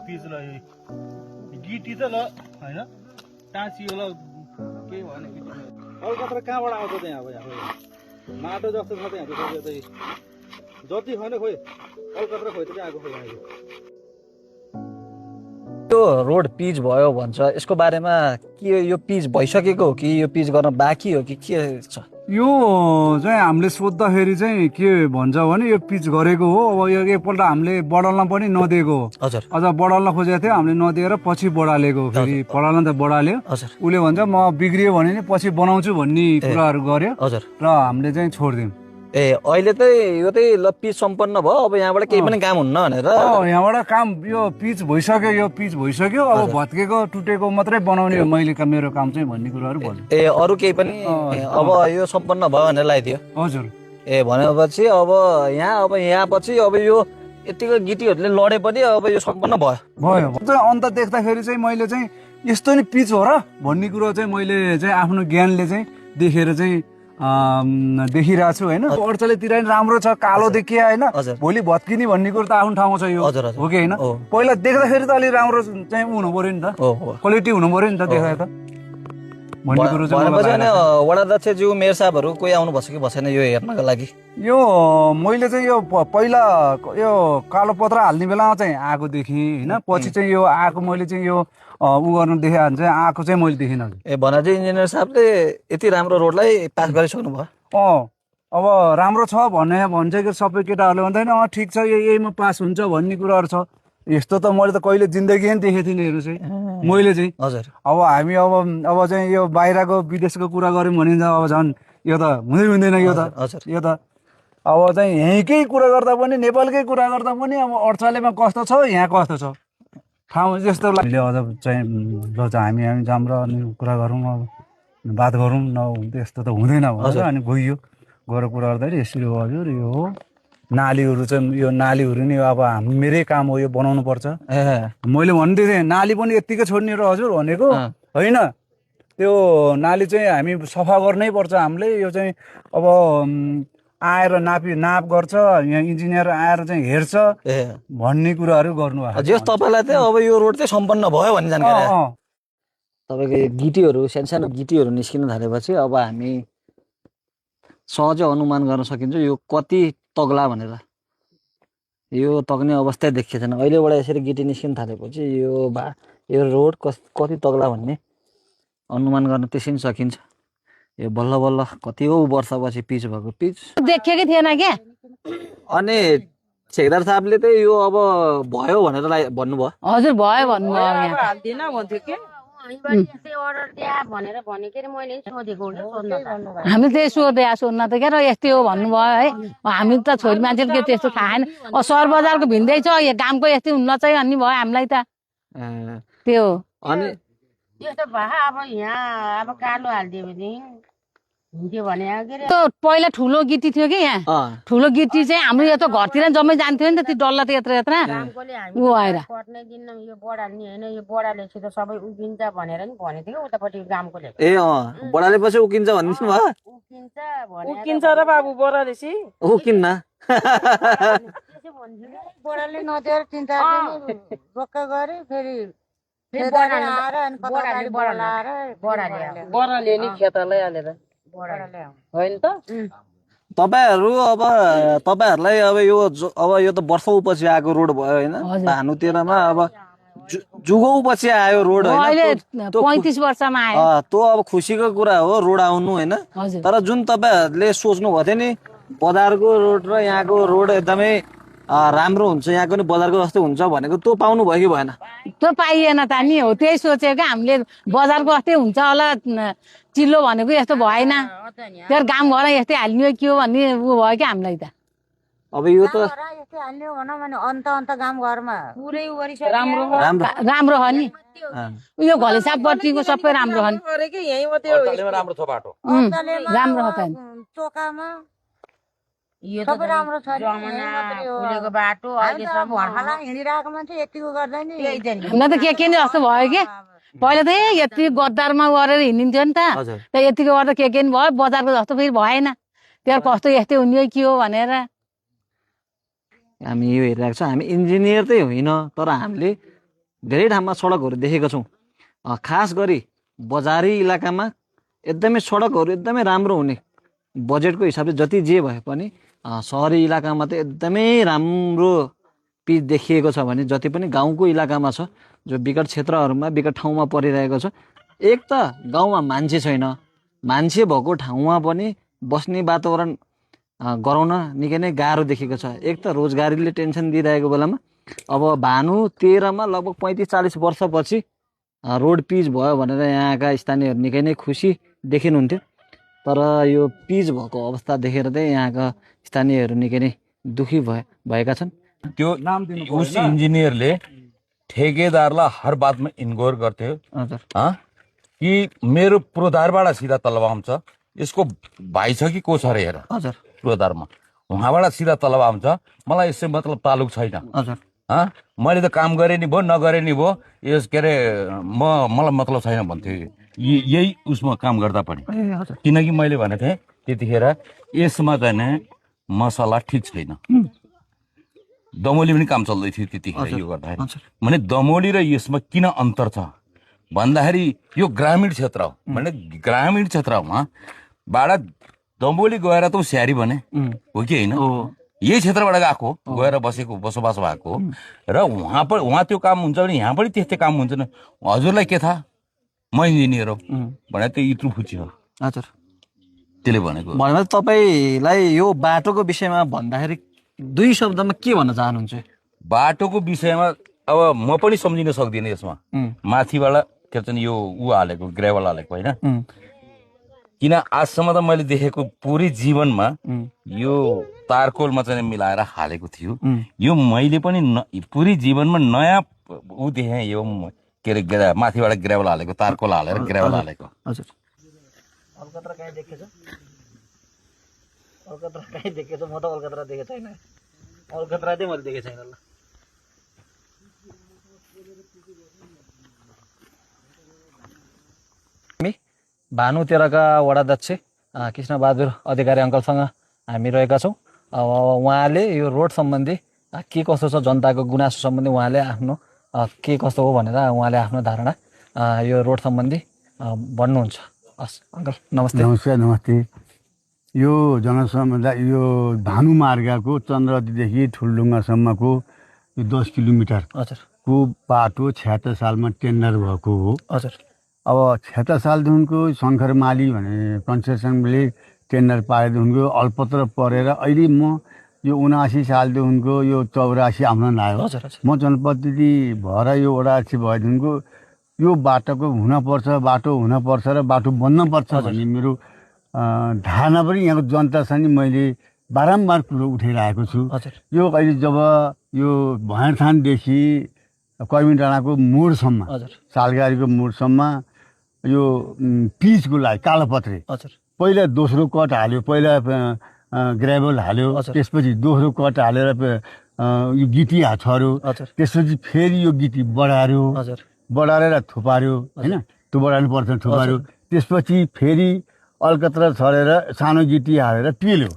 पिचलाई गिटी त ल होइन टाँसियो ल केही भएन गिटी कलकत्ता कहाँबाट आउँछ त यहाँ अब यहाँ माटो जस्तो छ त यहाँ चाहिँ जति होइन खोइ कलकत्ता खोइ त आएको खोइ यहाँ यो रोड पिच भयो भन्छ यसको बारेमा के यो पिच भइसकेको हो कि यो पिच गर्न बाँकी हो कि के छ यो चाहिँ हामीले सोद्धाखेरि चाहिँ के भन्छ भने यो पिच गरेको हो अब यो एकपल्ट हामीले बढाल्न पनि नदिएको हो हजुर अझ बढाल्न खोजेको थियो हामीले नदिएर पछि बढालेको फेरि बढाल्न त बढाल्यो हजुर उसले भन्छ म बिग्रियो भने नि पछि बनाउँछु भन्ने कुराहरू गर्यो हजुर र हामीले चाहिँ छोडिदियौँ ए अहिले चाहिँ यो चाहिँ ल पिच सम्पन्न भयो अब यहाँबाट केही पनि काम हुन्न भनेर यहाँबाट काम यो पिच भइसक्यो अब भत्केको टुटेको मात्रै बनाउने हो मैले मेरो काम चाहिँ भन्ने कुराहरू भन्यो ए अरू केही पनि अब यो सम्पन्न भयो भनेर लगाइदियो हजुर ए भनेपछि अब यहाँ पछि अब यो यतिको गिटीहरूले लडे पनि अब यो सम्पन्न भयो अन्त देख्दाखेरि चाहिँ मैले चाहिँ यस्तो नि पिच हो र भन्ने कुरो चाहिँ मैले चाहिँ आफ्नो ज्ञानले चाहिँ देखेर चाहिँ देखिरहेको छु होइन अर्चलेतिर नि राम्रो छ कालो देखिया होइन भोलि भत्किने भन्ने कुरो त आफ्नो ठाउँमा छ यो हो कि होइन पहिला देख्दाखेरि त अलिक राम्रो चाहिँ हुनु पर्यो नि त क्वालिटी हुनु पर्यो नि त देखाए त वडाध्यक्षज्यू मेयर साहबहरू कोही आउनु भएको छ कि भएन यो हेर्नको लागि यो मैले चाहिँ यो पहिला यो कालो पत्र हाल्ने बेलामा चाहिँ आएको देखेँ होइन पछि चाहिँ यो आएको मैले चाहिँ यो उ गर्नु देखेँ भने चाहिँ आएको चाहिँ मैले देखिनँ ए भन चाहिँ इन्जिनियर साहबले यति राम्रो रोडलाई पास गरिसक्नु भयो अब राम्रो छ भन्छ कि सबै केटाहरूले भन्दैन ठिक छ यहीमा पास हुन्छ भन्ने कुराहरू छ यस्तो त मैले त कहिले जिन्दगी नै देखेको थिइनँ हेर्नु चाहिँ मैले चाहिँ हजुर अब हामी अब चाहिँ यो बाहिरको विदेशको कुरा गऱ्यौँ भने अब झन् यो त हुँदैन यो त अब चाहिँ यहीँकै कुरा गर्दा पनि नेपालकै कुरा गर्दा पनि अब अडचालेमा कस्तो छ यहाँ कस्तो छ ठाउँ जस्तो लाग्यो अझ चाहिँ ल हामी जाऊँ र अनि कुरा गरौँ अब बात गरौँ न यस्तो त हुँदैन भनेर अनि गइयो गएर कुरा गर्दाखेरि यसरी हो हजुर यो हो नालीहरू चाहिँ यो नालीहरू नि अब मेरै काम हो यो बनाउनु पर्छ मैले भन्दै थिएँ नाली पनि यत्तिकै छोड्ने र हजुर भनेको होइन त्यो नाली चाहिँ हामी सफा गर्नै पर्छ हामीले यो चाहिँ अब आएर नाप गर्छ यहाँ इन्जिनियर आएर चाहिँ हेर्छ भन्ने कुराहरू गर्नु जस तपाईँलाई चाहिँ अब यो रोड चाहिँ सम्पन्न भयो भन्ने जानकारी तपाईँको गिटीहरू सानो गिटीहरू निस्किन थालेपछि अब हामी सहजै अनुमान गर्न सकिन्छ यो कति तग्ला भनेर यो तग्ने अवस्था देखिएको छैन अहिलेबाट यसरी गिटी निस्किन थालेपछि यो रोड कति तग्ला भन्ने अनुमान गर्न त्यसै पनि सकिन्छ यो बल्ल बल्ल कति वर्षपछि पिच भएको पिच देखेकै थिएन क्या अनि ठेकेदार साहबले चाहिँ यो अब भयो भनेर भन्नुभयो हजुर भयो भन्नुभयो हामी त्यही सोध्न त क्या र यस्तै हो भन्नुभयो है हामी त छोरी मान्छेले के त्यस्तो थाहा छैन सहर बजारको भिन्दै छ यो गामको यस्तै हुन्न चाहिँ भन्ने भयो हामीलाई त त्यो अनि त्यस्तो भए अब यहाँ अब कालो हालिदियो भने हुन्थ्यो भने पहिला ठुलो गिटी थियो कि यहाँ ठुलो गिटी चाहिँ हाम्रो यो त घरतिर जम्मै जान्थ्यो नि त त्यो डल्ला त यत्र ऊ भएर पट्नै दिन यो बढाल्ने होइन यो बढालेपछि त सबै उकिन्छ भनेर नि भनेको थियो उतापट्टि गामकोले ए बढालेपछि उकिन्छ भन्नु भयो उकिन्छ र बाबु बढालेपछि उकिन्न बढाले नदिएर 3-4 दिन बोक्का गरे फेरि बढाले नि खेतलाई हालेर होइन त तपाईहरु अब तपाईहरुलाई अब यो त वर्षौपछि आएको रोड भयो हैन भानुतेरमा अब जुगौँ पछि आयो रोड हैन 35 वर्षमा आयो त्यो अब खुसीको कुरा हो रोड आउनु हैन तर जुन तपाईहरुले सोच्नु भयो नि बजारको रोड र यहाँको रोड एकदमै राम्रो हुन्छ यहाँको नि बजारको जस्तो हुन्छ भनेको त्यो पाउनु भयो कि भएन त्यो पाइएन त नि हो त्यही सोचेको हामीले बजारको जस्तै हुन्छ होला चिल्लो भनेको यस्तो भएन त्यो गाउँ घर यस्तै हाल्ने के हो भन्ने उ भयो कि हामीलाई त अब यो त यस्तै हाल्ने भनौँ भने अन्त गाउँ घरमा पुरै राम्रो हो नि यो घलेसापट्टिको सबै राम्रो हो नि राम्रो छ बाटो राम्रो हो त चोकामा यो त राम्रो छ फुलेको बाटो अहिलेसम्म भर्खर हिँडिरहेको मान्छे यतिको गर्दा नि हामीलाई त के नि जस्तो भयो कि पहिला त यति गद्दारमा गरेर हिँडिन्थ्यो नि त यतिको गर्दा के नि भयो बजारको जस्तो फेरि भएन त्यो कस्तो यस्तै हुने के हो भनेर हामी यो हेरिरहेको छ हामी इन्जिनियर चाहिँ होइन तर हामीले धेरै ठाउँमा सडकहरू देखेको छौँ। खास गरी बजारी इलाकामा एकदमै सडकहरू एकदमै राम्रो हुने, बजेटको हिसाबले जति जे भए पनि सहरी इलाकामा त एकदमै राम्रो पिच देखिएको छ भने जति पनि गाउँको इलाकामा छ, जो विकट क्षेत्रहरूमा विकट ठाउँमा परिरहेको छ, एक त गाउँमा मान्छे छैन, मान्छे भएको ठाउँमा पनि बस्ने वातावरण गराउन निकै नै गाह्रो देखेको छ। एक त रोजगारीले टेन्सन दिइरहेको बेलामा अब भानु 13मा लगभग 35-40 वर्षपछि रोड पिच भयो भनेर यहाँका स्थानीयहरू निकै नै खुसी देखिनुहुन्थ्यो। तर यो पिच भएको अवस्था देखेर चाहिँ यहाँका स्थानीयहरू निकै नै दुखी भएका छन्। त्यो उस इन्जिनियरले ठेकेदारलाई हर बातमा इन्गोर गर्थ्यो कि मेरो पूर्वाधारबाट सिधा तलबाम छ, यसको भाइ छ कि को छ अरे हेर पूर्वाधारमा, उहाँबाट सिधा तलबाम छ, मलाई यसै मतलब तालुक छैन। मैले त काम गरेँ नि भयो, नगरे नि भयो, यस के अरे मलाई मतलब छैन भन्थ्यो यही उसमा काम गर्दा पनि। किनकि मैले भनेको थिएँ त्यतिखेर यसमा चाहिँ मसला ठिक छैन, दमोली पनि काम चल्दै थियो त्यतिखेर यो गर्दाखेरि। भने दमोली र यसमा किन अन्तर छ भन्दाखेरि यो ग्रामीण क्षेत्र हो, भने ग्रामीण क्षेत्रमा बाट दमोली गएर त स्याहारी भने हो कि होइन, यही क्षेत्रबाट गएको गएर बसेको बसोबास भएको र उहाँ त्यो काम हुन्छ भने यहाँ पनि त्यस्तै काम हुन्छ नि। हजुरलाई के थाहा, म इन्जिनियर हो भने त यत्रो फुची हो। हजुर त्यसले भनेको भनेपछि तपाईँलाई यो बाटोको विषयमा भन्दाखेरि 2 शब्दमा के भन्न चाहनुहुन्छ? बाटोको विषयमा अब म पनि सम्झिन सक्दिनँ यसमा। माथिबाट के भन्छ यो हालेको ग्रेभल हालेको होइन, किन आजसम्म त मैले देखेको पुरै जीवनमा यो तारकोलमा चाहिँ मिलाएर हालेको थियो। यो मैले पनि पुरै जीवनमा नयाँ ऊ देखेँ, यो के अरे माथिबाट ग्रेभल हालेको, तारकोल हालेर ग्रेभल हालेको। हजुर अलकत्रा कहीँ देखेछ? अलकत्रा कहीँ देखेछ? म त अलकत्रा देखेको छैन, अलकत्रा चाहिँ मैले देखेको छैन। ल हामी भानु 13का वडाध्यक्ष कृष्णबहादुर अधिकारी अङ्कलसँग हामी रहेका छौँ। अब उहाँले यो रोड सम्बन्धी के कस्तो छ, जनताको गुनासो सम्बन्धी उहाँले आफ्नो के कस्तो हो भनेर उहाँले आफ्नो धारणा यो रोड सम्बन्धी भन्नुहुन्छ। हस् अङ्कल नमस्ते। नमस्ते। यो जनसमुदाय यो भानु मार्गको चन्द्रदीदेखि ठुलढुङ्गासम्मको 10 किलोमिटर को बाटो 76 सालमा टेन्डर भएको हो। हजुर अब 76 सालदेखिको शङ्कर माली भने कन्सेसनले टेन्डर पाएदेखिको अल्पत्र परेर अहिले म यो 79 सालदेखिको यो 84 आउन लाग्यो। म जनप्रतिनिधि भएर यो वडाध्यक्ष भएदेखिको यो बाटोको बाटो हुनपर्छ र बाटो बन्नपर्छ भन्ने मेरो धारणा पनि यहाँको जनतासँग मैले बारम्बार कुरो उठाइरहेको छु। यो अहिले जब यो भैँरथानदेखि कैमी डाँडाको मोडसम्म, सालगारीको मोडसम्म यो पिचको लागि कालोपत्रे पहिला दोस्रो कट हाल्यो, पहिला ग्रेभल हाल्यो, त्यसपछि दोस्रो कट हालेर यो गिटी छर्यो, त्यसपछि फेरि यो गिटी बढारेर थुपार्यो होइन, त्यो बढार्नु पर्छ थुपार्यो, त्यसपछि फेरि अलकत्रा छरेर सानो गिटी हालेर पेल्यो।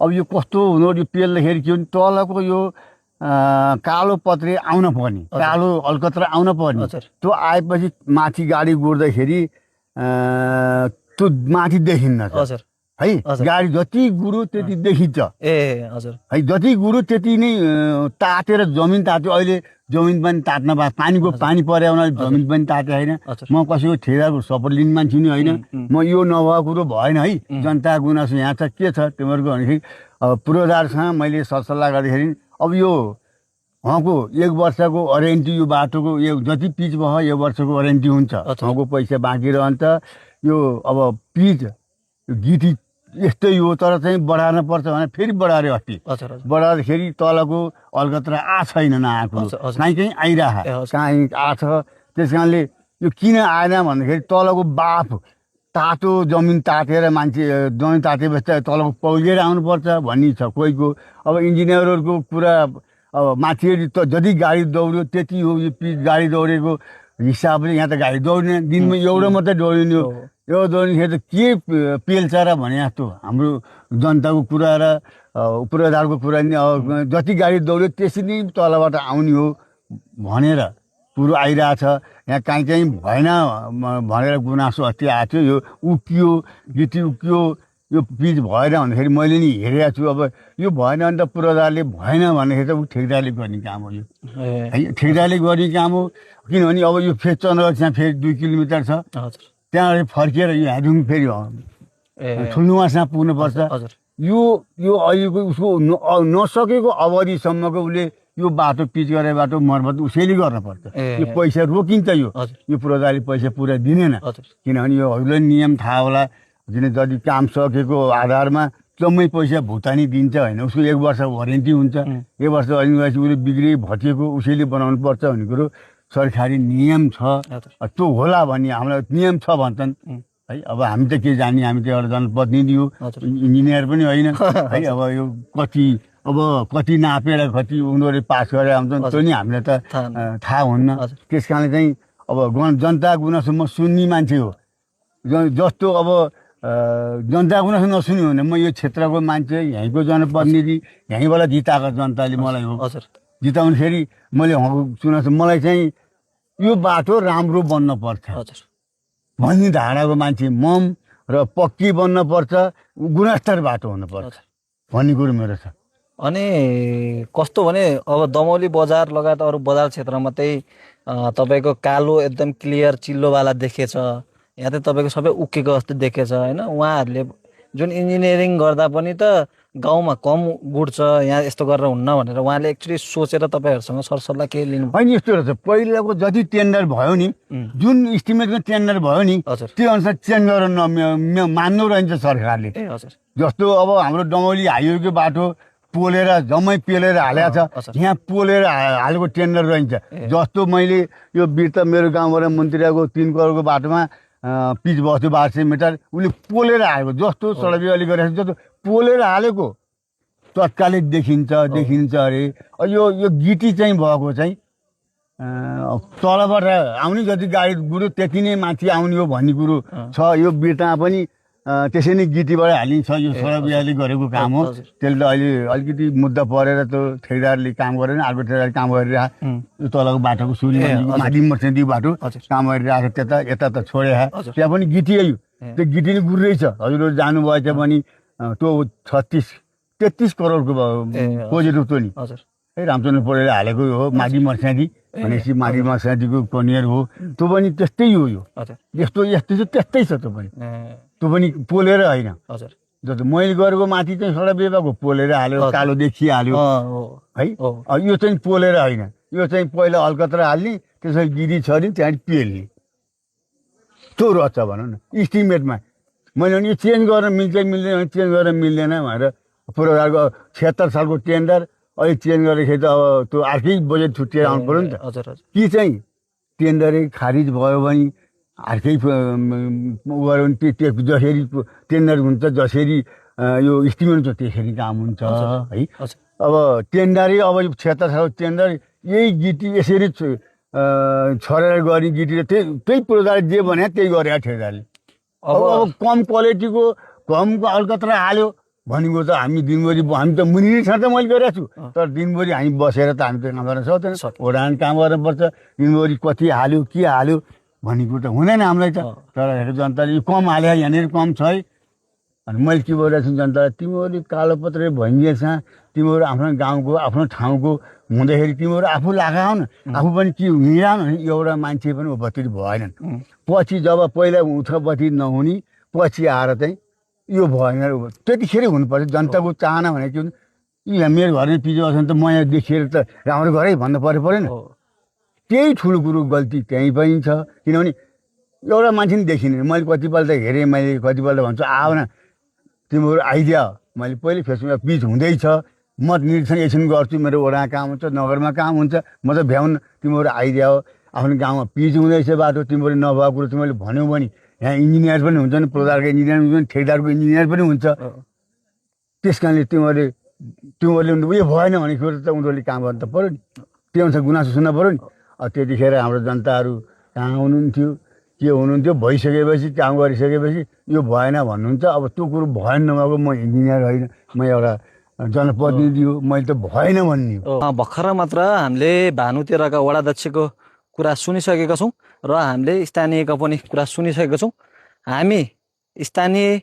अब यो कस्तो हुनु, यो पेल्दाखेरि के भने तलको यो कालो पत्रे आउन पर्ने, कालो अलकत्रा आउन पर्ने, त्यो आएपछि माथि गाडी गुड्दाखेरि त्यो माथि देखिन्न है। गाडी जति गुरु त्यति देखिन्छ है, जति गुरु त्यति नै तातेर जमिन तात्यो। अहिले जमिन पनि तात्न पानी परे हुनाले जमिन पनि ताते होइन। म कसैको ठेदाको सपोर्ट लिने मान्छे नि होइन, म यो नभएको कुरो भएन है। जनता गुनासो यहाँ छ, के छ तिमीहरूको भनेदेखि पूर्वाधारसँग मैले सरसल्लाह गर्दाखेरि अब यो उहाँको 1 वर्षको वारेन्टी, यो बाटोको यो जति पिच भयो 1 वर्षको वारेन्टी हुन्छ, उहाँको पैसा बाँकी रहन्छ। यो अब पिच गिटी यस्तै हो, तर चाहिँ बढार्न पर्छ भने फेरि बढार्यो। अस्ति बढार्दाखेरि तलको अलकत्रा छैन, नआएको, कहीँ आइरहेको, कहीँ आछ। त्यस कारणले यो किन आएन भन्दाखेरि तलको बाफ तातो जमिन तातेर मान्छे जमिन तातेपछि तलको पौलिएर आउनुपर्छ भन्ने छ कोहीको। अब इन्जिनियरहरूको कुरा अब माथि जति गाडी दौड्यो त्यति हो। यो पिच गाडी दौडेको हिसाबले यहाँ त गाडी दौडिने, दिनमा एउटा मात्रै दौडिने हो। यो दौडिँदाखेरि त के पेल्छ र भने जस्तो हाम्रो जनताको कुरा र पूर्वाधारको कुरा नि, जति गाडी दौड्यो त्यसरी नै तलबाट आउने हो भनेर कुरो आइरहेछ यहाँ काहीँ चाहिँ भएन भनेर गुनासो अस्ति आएको थियो यो उक्कियो गिटी उक्कियो यो पिच भएन भन्दाखेरि मैले नि हेरेको छु अब यो भएन भने त पूर्वाधारले भएन भन्दाखेरि त ऊ ठेकदारले गर्ने काम हो यो है ठेकदारले गर्ने काम हो किनभने अब यो फेरि चन्द्रगढ त्यहाँ फेरि 2 किलोमिटर छ त्यहाँबाट फर्किएर यो ह्याडुङ फेरि ठुल्नुवासमा पुग्नुपर्छ यो यो अहिलेको उसको नसकेको अवधिसम्मको उसले यो बाटो पिच गरेर बाटो मर्मत उसैले गर्नुपर्छ यो पैसा रोकिन्छ यो पूर्वाधारले पैसा पुरा दिँदैन किनभने यो हजुरलाई नियम थाहा होला किन जति काम सकेको आधारमा जम्मै पैसा भुक्तानी दिन्छ होइन उसको 1 वर्ष वारेन्टी हुन्छ 1 वर्ष अनिवार्य उसले बिग्री भटिएको उसैले बनाउनु पर्छ भन्ने कुरो सरकारी नियम छ त्यो होला भन्ने हामीलाई नियम छ भन्छन् है अब हामी त के जाने हामी त एउटा जनप्रतिनिधि हो इन्जिनियर पनि होइन है अब यो कति नापेर कति उनीहरूले पास गरेर आउँछन् त्यो नि हामीलाई त थाहा हुन्न त्यस कारणले चाहिँ अब जनता गुनासो म सुन्ने मान्छे हो जस्तो अब जनता गुनासो नसुन्यो भने म यो क्षेत्रको मान्छे यहीँको जनप्रतिनिधि यहीँबाट जिताएको जनताले मलाई हो जिताउनुखेरि मैले सुनाउँछु मलाई चाहिँ यो बाटो राम्रो बन्न पर्छ भन्ने धारणाको मान्छे मम र पक्की बन्न पर्छ गुणस्तर बाटो हुनुपर्छ भन्ने कुरो मेरो छ अनि कस्तो भने अब दमौली बजार लगायत अरू बजार क्षेत्रमा चाहिँ तपाईँको कालो एकदम क्लियर चिल्लोवाला देखेछ यहाँ चाहिँ तपाईँको सबै उक्केको जस्तो देखेछ होइन उहाँहरूले जुन इन्जिनियरिङ गर्दा पनि त गाउँमा कम गुड्छ यहाँ यस्तो गरेर हुन्न भनेर उहाँले एक्चुअली सोचेर तपाईँहरूसँग सरसल्लाह के लिनु होइन यस्तो रहेछ पहिलाको जति टेन्डर भयो नि जुन इस्टिमेटको टेन्डर भयो नि त्यो अनुसार चेन्ज गरेर मान्नु रहन्छ सरकारले जस्तो अब हाम्रो दमौली हाइवेको बाटो पोलेर जम्मै पेलेर हालेको छ यहाँ पोलेर हालेको टेन्डर रहन्छ जस्तो मैले यो बिर्ता मेरो गाउँबाट मन्त्रीको 3 करोडको बाटोमा पिच बस्थ्यो 1200 मिटर उसले पोलेर हालेको जस्तो सडक अलि गरेको जस्तो पोलेर हालेको तत्कालिक देखिन्छ अरे यो गिटी चाहिँ भएको चाहिँ तलबाट आउने जति गाडी गुड्यो त्यति नै माथि आउने हो भन्ने कुरो छ यो बिर्तामा पनि त्यसै नै गिटीबाट हालिन्छ यो सडक विभागले गरेको काम हो त्यसले त अहिले अलिकति मुद्दा परेर त्यो ठेकेदारले काम गरेन अर्को ठेकेदारले काम गरिरहेको तलको बाटोको सुरी माथि मर्सेन्डी बाटो काम गरिरहेको त्यता यता त छोडे त्यहाँ पनि गिटी हो त्यो गिटी नै गुड्दैछ हजुरहरू जानुभएछ भने त्यो 33 करोडको प्रोजेक्ट उठ्यो नि है रामचन्द्र पौडेलले हालेको हो माघी मर्स्यादी भनेपछि माघी मर्स्यादीको कनियर हो त्यो पनि त्यस्तै हो यो यस्तो चाहिँ त्यस्तै छ त्यो पनि पोलेर होइन जस्तो मैले गरेको माथि चाहिँ सडक विभागको पोलेर हाल्यो कालो देखिहाल्यो है यो चाहिँ पोलेर होइन यो चाहिँ पहिला अलकत्रा हाल्ने त्यसरी गिरी छर्ने त्यहाँदेखि पेल्ने त्यो रहेछ भनौँ न इस्टिमेटमा मैले भने यो चेन्ज गर्न मिल्छ मिल्दैन चेन्ज गर्न मिल्दैन भनेर पूर्वाधारको 76 सालको टेन्डर अहिले चेन्ज गर्दाखेरि त अब त्यो अर्कै बजेट छुट्टिएर आउनु पऱ्यो नि त कि चाहिँ टेन्डरै खारिज भयो भने अर्कै गऱ्यो भने जसरी टेन्डर हुन्छ जसरी यो इस्टिमेट हुन्छ त्यसरी काम हुन्छ है अब टेन्डरै अब 76 सालको टेन्डर यही गिटी यसरी छरेर गर्ने गिटी त्यही पूर्वाधार जे भने त्यही गरे ठेकेदारले अब कम क्वालिटीको कमको अलकत्रा हाल्यो भनेको त हामी दिनभरि हामी त मुनिर त मैले गरेको छु तर दिनभरि हामी बसेर त हामी त काम गर्न सक्दैन ओडान काम गर्नुपर्छ दिनभरि कति हाल्यो के हाल्यो भन्ने कुरो त हुँदैन हामीलाई त तर हेरेको जनताले यो कम हाल्यो यहाँनिर कम छ है अनि मैले के गरिरहेको छु जनतालाई तिमीहरूले कालोपत्रे भइदिएछ तिमीहरू आफ्नो गाउँको आफ्नो ठाउँको हुँदाखेरि तिमीहरू आफू लगाऊ न आफू पनि के हिँडाउन एउटा मान्छे पनि उपस्थित भएनन् पछि जब पहिला उठबत्ती नहुने पछि आएर चाहिँ यो भएन त्यतिखेर हुनुपर्छ जनताको चाहना भनेको यहाँ मेरो घरमै पिजो छ भने त म यहाँ देखेर त राम्रो गरेँ भन्नु परेन त्यही ठुलो कुरो गल्ती त्यहीँ पनि छ किनभने एउटा मान्छे नि देखिने मैले कतिपल्ट हेरेँ मैले कतिपल्ट भन्छु आऊ न तिमीहरू आइदिया मैले पहिले फेसबुकमा पिच हुँदैछ म निरीक्षण एकछिन गर्छु मेरो वडामा काम हुन्छ नगरमा काम हुन्छ म त भ्याउन तिमीहरू आइदिया हो आफ्नो गाउँमा पिच हुँदैछ बाटो तिमीहरू नभएको कुरो तिमीहरूले भन्यौ भने यहाँ इन्जिनियर पनि हुन्छन् पूर्वाधारको इन्जिनियर हुन्छ ठेकेदारको इन्जिनियर पनि हुन्छ त्यस कारणले तिमीहरूले उयो भएन भने कुरो त उनीहरूले काम गर्नु त पऱ्यो नि त्यो अनुसार गुनासो सुन्नु पऱ्यो नि त्यतिखेर हाम्रो जनताहरू कहाँ हुनुहुन्थ्यो के हुनुहुन्थ्यो भइसकेपछि काम गरिसकेपछि यो भएन भन्नुहुन्छ अब त्यो कुरो भएन नभएको म इन्जिनियर होइन म एउटा जनप्रतिनिधि हो मैले त भएन भन्ने हो भर्खर मात्र हामीले भानुतेराका वडाध्यक्षको कुरा सुनिसकेका छौँ र हामीले स्थानीयका पनि कुरा सुनिसकेका छौँ। हामी स्थानीय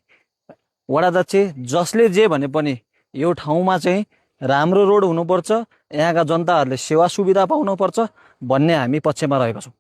वडाध्यक्ष जसले जे भने पनि यो ठाउँमा चाहिँ राम्रो रोड हुनुपर्छ, यहाँका जनताहरूले सेवा सुविधा पाउनुपर्छ भन्ने हामी पक्षमा रहेका छौँ।